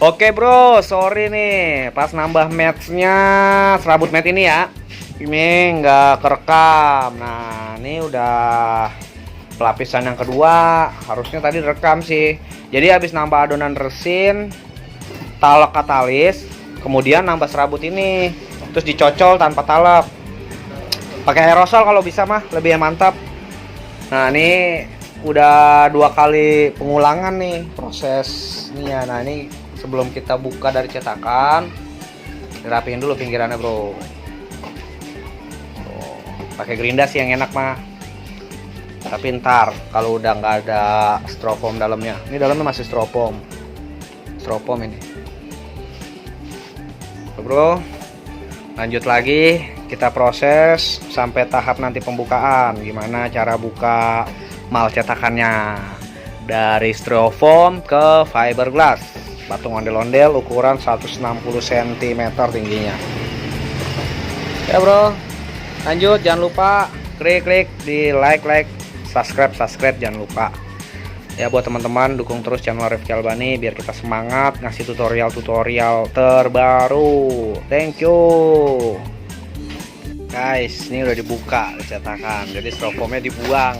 Oke bro, sorry nih, pas nambah matchnya serabut mat ini ya, ini nggak kerekam. Nah, ini udah pelapisan yang kedua, harusnya tadi rekam sih. Jadi habis nambah adonan resin, talak katalis, kemudian nambah serabut ini, terus dicocol tanpa talak. Pakai aerosol kalau bisa mah, lebih mantap. Nah, ini udah 2 kali pengulangan nih prosesnya. Nah, ini sebelum kita buka dari cetakan, dirapiin dulu pinggirannya bro. Pakai gerinda sih yang enak mah. Tapi ntar kalau udah nggak ada styrofoam dalamnya, ini dalamnya masih styrofoam ini bro. Lanjut lagi, kita proses sampai tahap nanti pembukaan. Gimana cara buka mal cetakannya dari styrofoam ke fiberglass, patung ondel-ondel ukuran 160 cm tingginya ya bro. Lanjut, jangan lupa klik di like, subscribe jangan lupa ya. Buat teman-teman, dukung terus channel Rifki Albani biar kita semangat ngasih tutorial terbaru. Thank you guys. Ini udah dibuka cetakan, jadi styrofoamnya dibuang.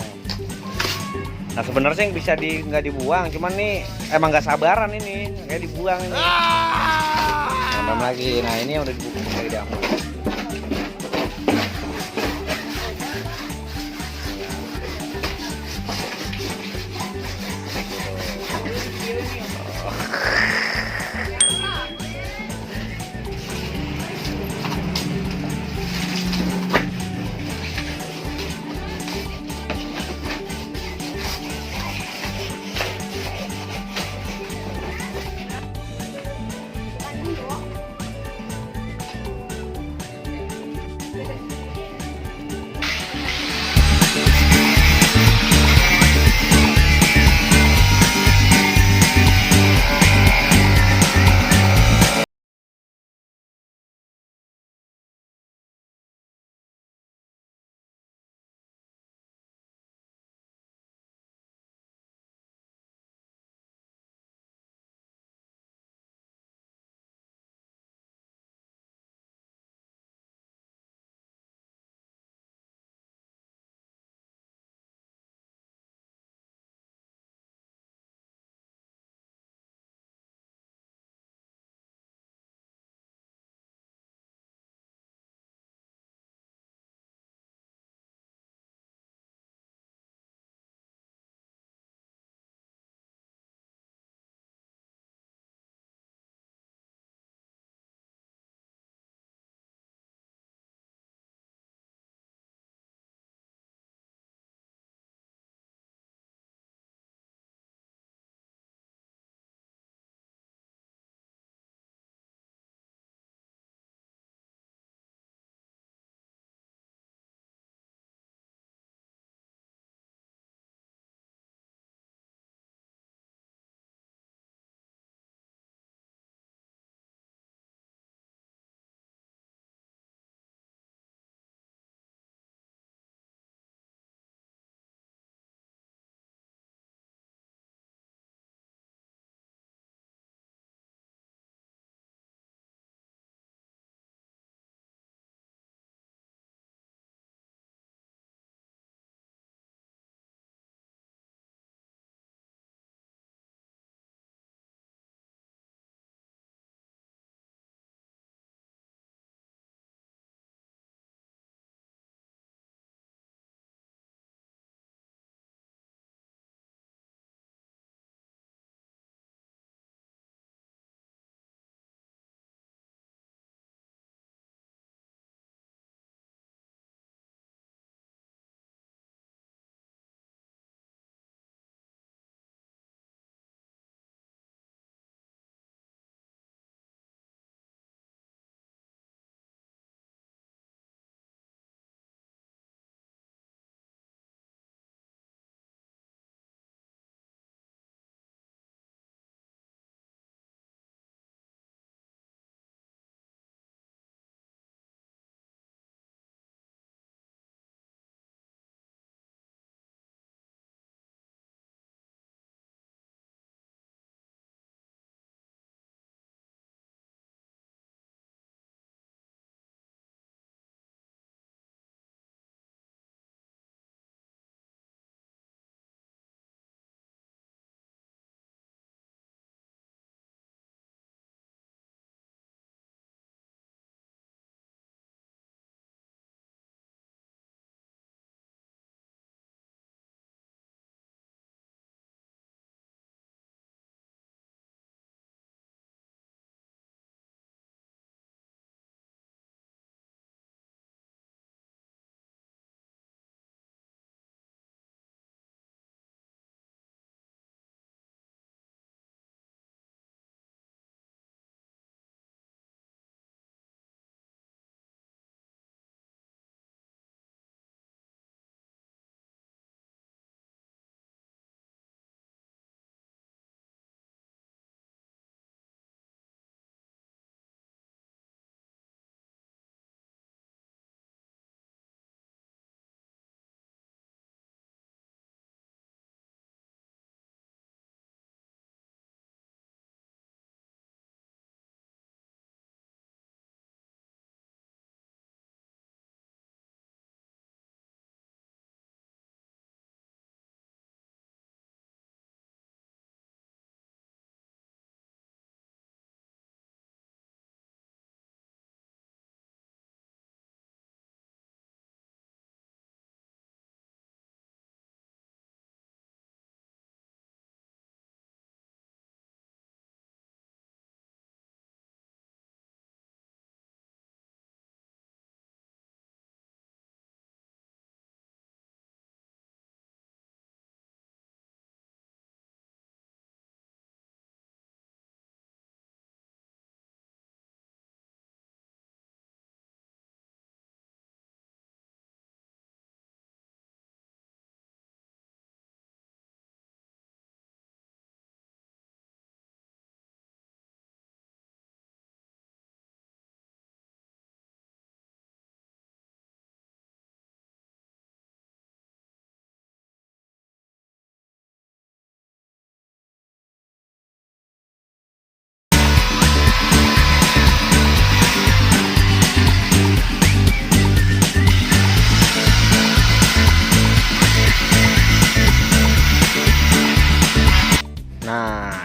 Nah sebenarnya yang bisa nggak dibuang, cuman nih emang nggak sabaran ini kayak dibuang ini. Tambah lagi. Nah ini yang udah dibuka dari dalam.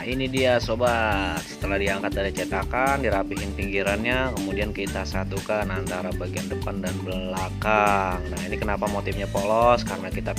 ini dia sobat, setelah diangkat dari cetakan, dirapihin pinggirannya, kemudian kita satukan antara bagian depan dan belakang. Nah, ini kenapa motifnya polos, karena kita